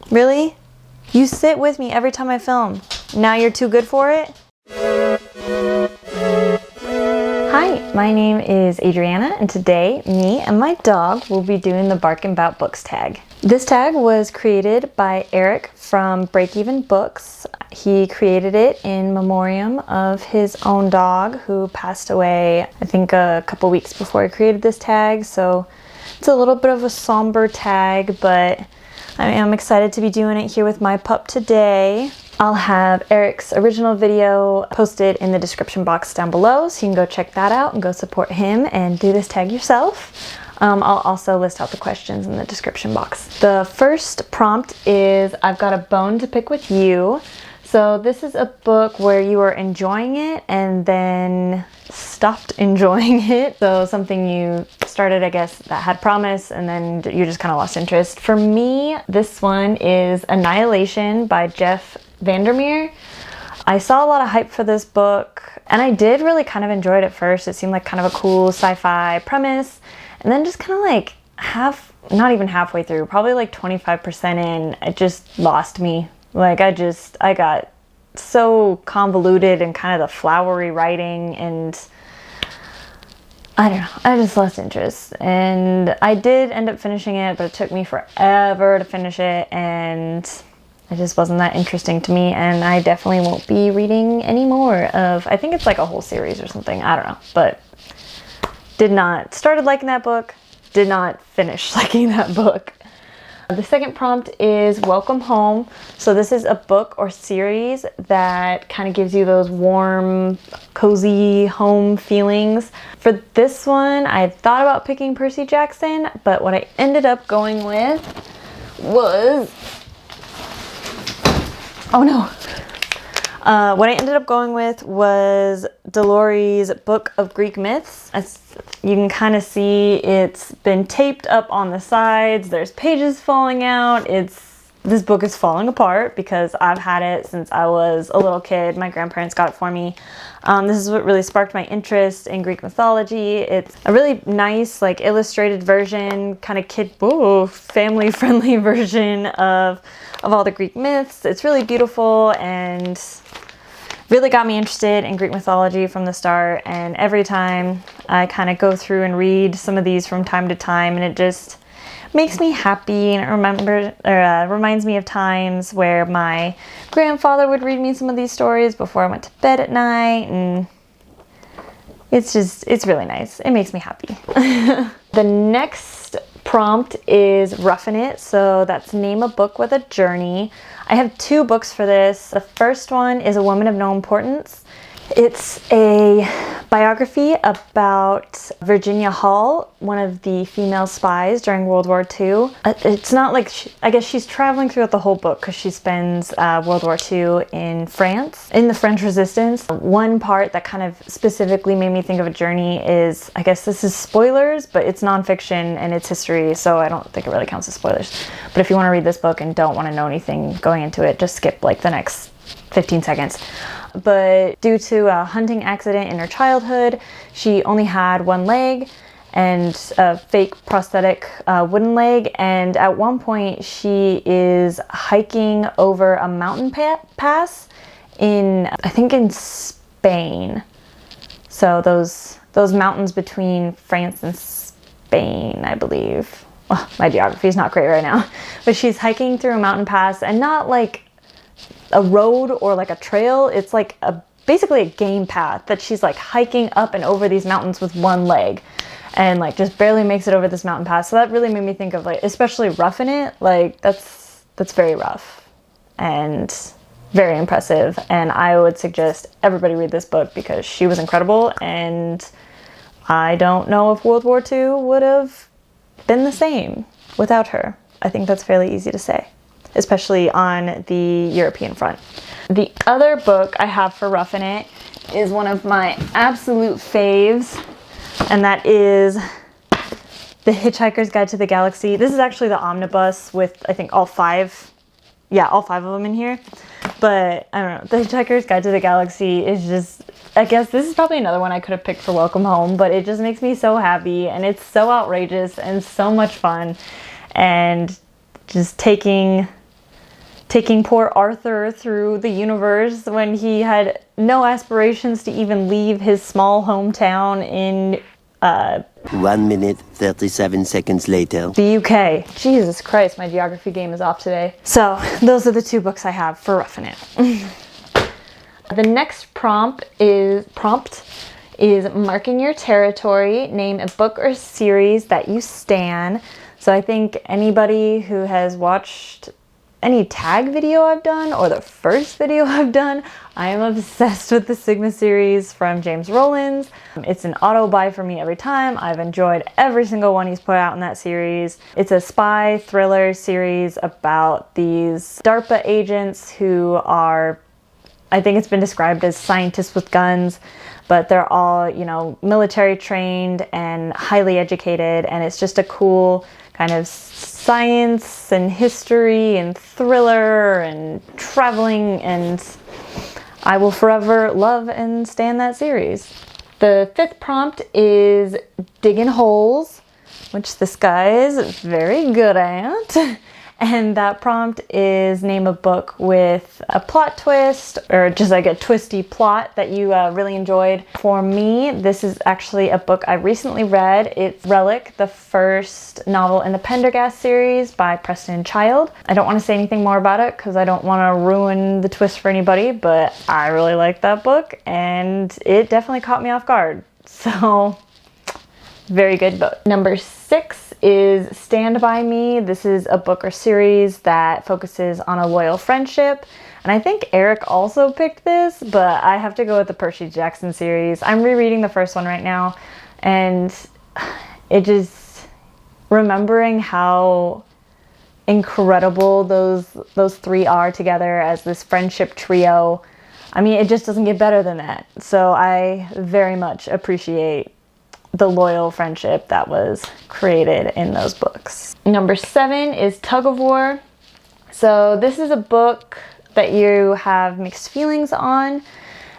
Really? You sit with me every time I film. Now you're too good for it? Hi, my name is Adriana, and today me and my dog will be doing the Barkin Bout Books tag. This tag was created by Eric from Break Even Books. He created it in memoriam of his own dog who passed away, I think a couple weeks before I created this tag, so it's a little bit of a somber tag, but I am excited to be doing it here with my pup today. I'll have Eric's original video posted in the description box down below, so you can go check that out and go support him and do this tag yourself. I'll also list out the questions in the description box. The first prompt is, I've got a bone to pick with you. So this is a book where you are enjoying it and then stopped enjoying it. So something you started, I guess, that had promise and then you just kind of lost interest. For me, this one is Annihilation by Jeff Vandermeer. I saw a lot of hype for this book and I did really kind of enjoy it at first. It seemed like kind of a cool sci-fi premise, and then just kind of like not even halfway through, probably like 25% in, it just lost me. Like I got so convoluted and kind of the flowery writing, and I don't know, I just lost interest. And I did end up finishing it, but it took me forever to finish it, and it just wasn't that interesting to me, and I definitely won't be reading any more of, I think it's like a whole series or something, I don't know, but started liking that book, did not finish liking that book. The second prompt is Welcome Home. So this is a book or series that kind of gives you those warm, cozy home feelings. For this one, I thought about picking Percy Jackson, but what I ended up going with was, what I ended up going with was Dolores' Book of Greek Myths. As you can kind of see, it's been taped up on the sides. There's pages falling out. This book is falling apart because I've had it since I was a little kid. My grandparents got it for me. This is what really sparked my interest in Greek mythology. It's a really nice, like, illustrated version, kind of family-friendly version of all the Greek myths. It's really beautiful and really got me interested in Greek mythology from the start, and every time I kind of go through and read some of these from time to time, and it just makes me happy, and it reminds me of times where my grandfather would read me some of these stories before I went to bed at night, and it's really nice. It makes me happy. The next prompt is Ruffin It, so that's name a book with a journey. I have two books for this. The first one is A Woman of No Importance. It's a biography about Virginia Hall, one of the female spies during World War II. It's not like, I guess she's traveling throughout the whole book because she spends World War II in France, in the French Resistance. One part that kind of specifically made me think of a journey is, I guess this is spoilers, but it's nonfiction and it's history, so I don't think it really counts as spoilers. But if you want to read this book and don't want to know anything going into it, just skip like the next 15 seconds. But due to a hunting accident in her childhood, she only had one leg and a fake prosthetic wooden leg, and at one point she is hiking over a mountain pass in, I think, in Spain. So those mountains between France and Spain, I believe. Well, my geography is not great right now, but she's hiking through a mountain pass, and not like a road or like a trail. It's like basically a game path that she's like hiking up and over these mountains with one leg, and like just barely makes it over this mountain pass. So that really made me think of, like, especially Ruffin It, like that's very rough and very impressive, and I would suggest everybody read this book because she was incredible, and I don't know if World War II would have been the same without her. I think that's fairly easy to say, especially on the European front. The other book I have for Ruffin It is one of my absolute faves, and that is The Hitchhiker's Guide to the Galaxy. This is actually the omnibus with, I think, all five of them in here. But I don't know, The Hitchhiker's Guide to the Galaxy is just, I guess this is probably another one I could have picked for Welcome Home, but it just makes me so happy, and it's so outrageous and so much fun, and just taking taking poor Arthur through the universe when he had no aspirations to even leave his small hometown in 1 minute, 37 seconds later. the UK. Jesus Christ, my geography game is off today. So those are the 2 books I have for Ruffin It. The next prompt is marking your territory. Name a book or series that you stan. So I think anybody who has watched any tag video I've done or the first video I've done, I am obsessed with the Sigma series from James Rowlands. It's an auto buy for me every time. I've enjoyed every single one he's put out in that series. It's a spy thriller series about these DARPA agents who are, I think it's been described as scientists with guns, but they're all, you know, military trained and highly educated, and it's just a cool kind of science and history and thriller and traveling, and I will forever love and stan that series. The 5th prompt is digging holes, which this guy is very good at. And that prompt is name a book with a plot twist or just like a twisty plot that you really enjoyed. For me, this is actually a book I recently read. It's Relic, the first novel in the Pendergast series by Preston Child. I don't want to say anything more about it because I don't want to ruin the twist for anybody, but I really like that book and it definitely caught me off guard. So, very good book. Number 6 is Stand By Me. This is a book or series that focuses on a loyal friendship. And I think Eric also picked this, but I have to go with the Percy Jackson series. I'm rereading the first one right now, and it just, remembering how incredible those 3 are together as this friendship trio. I mean, it just doesn't get better than that. So I very much appreciate the loyal friendship that was created in those books. Number 7 is Tug of War. So this is a book that you have mixed feelings on,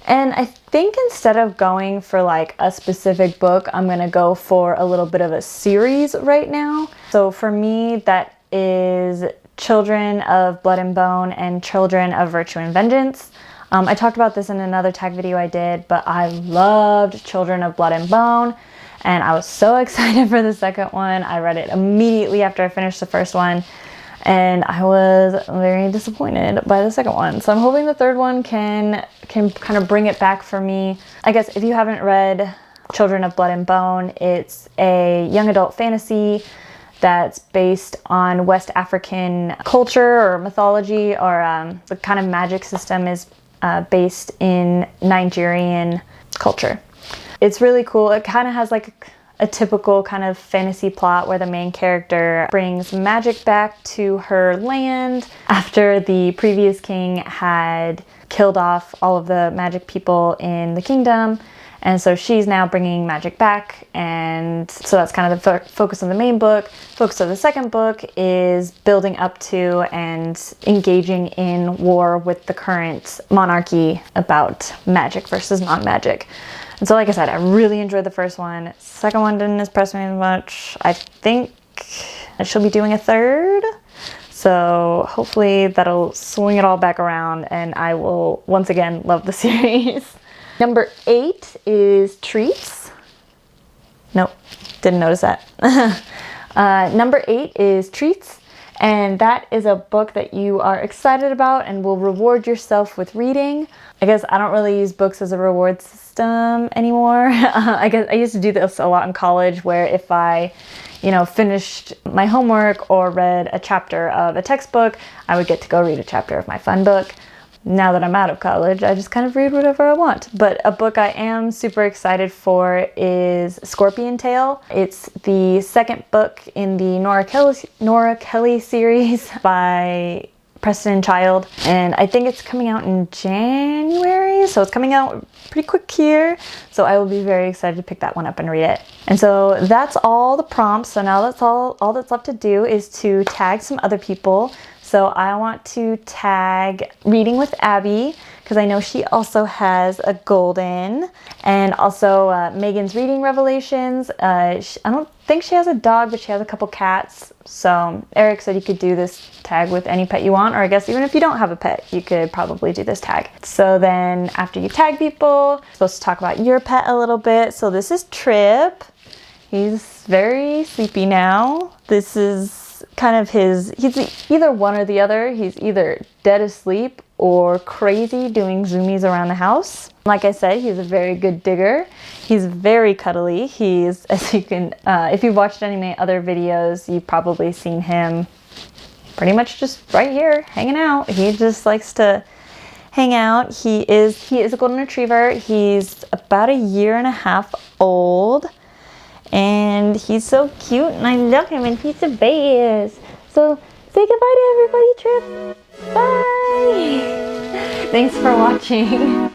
and I think instead of going for like a specific book, I'm gonna go for a little bit of a series right now. So for me, that is Children of Blood and Bone and Children of Virtue and Vengeance. I talked about this in another tag video I did, but I loved Children of Blood and Bone. And I was so excited for the second one. I read it immediately after I finished the first one, and I was very disappointed by the second one. So I'm hoping the third one can kind of bring it back for me. I guess if you haven't read Children of Blood and Bone, it's a young adult fantasy that's based on West African culture or mythology, or the kind of magic system is based in Nigerian culture. It's really cool. It kind of has like a typical kind of fantasy plot where the main character brings magic back to her land after the previous king had killed off all of the magic people in the kingdom. And so she's now bringing magic back, and so that's kind of the focus of the main book. Focus of the second book is building up to and engaging in war with the current monarchy about magic versus non-magic. And so like I said, I really enjoyed the first one. Second one didn't impress me as much. I think I should be doing a third. So hopefully that'll swing it all back around and I will once again love the series. Number 8 is Treats. Nope, didn't notice that. Number 8 is Treats. And that is a book that you are excited about and will reward yourself with reading. I guess I don't really use books as a reward system anymore. I guess I used to do this a lot in college, where if I, finished my homework or read a chapter of a textbook, I would get to go read a chapter of my fun book. Now that I'm out of college, I just kind of read whatever I want. But a book I am super excited for is Scorpion Tail. It's the second book in the Nora Kelly series by Preston Child, and I think it's coming out in January, so it's coming out pretty quick here. So I will be very excited to pick that one up and read it. And so that's all the prompts. So now that's all that's left to do is to tag some other people. So I want to tag Reading with Abby because I know she also has a golden, and also Megan's Reading Revelations. I don't think she has a dog, but she has a couple cats. So Eric said you could do this tag with any pet you want, or I guess even if you don't have a pet, you could probably do this tag. So then after you tag people, you're supposed to talk about your pet a little bit. So this is Tripp. He's very sleepy now. This is kind of he's either one or the other. He's either dead asleep or crazy doing zoomies around the house. Like I said, he's a very good digger. He's very cuddly. He's, as you can, if you've watched any of my other videos, you've probably seen him pretty much just right here hanging out. He just likes to hang out. He is a golden retriever. He's about 1.5 years old. And he's so cute, and I love him, and he's the best. So say goodbye to everybody, Tripp. Bye. Thanks for watching.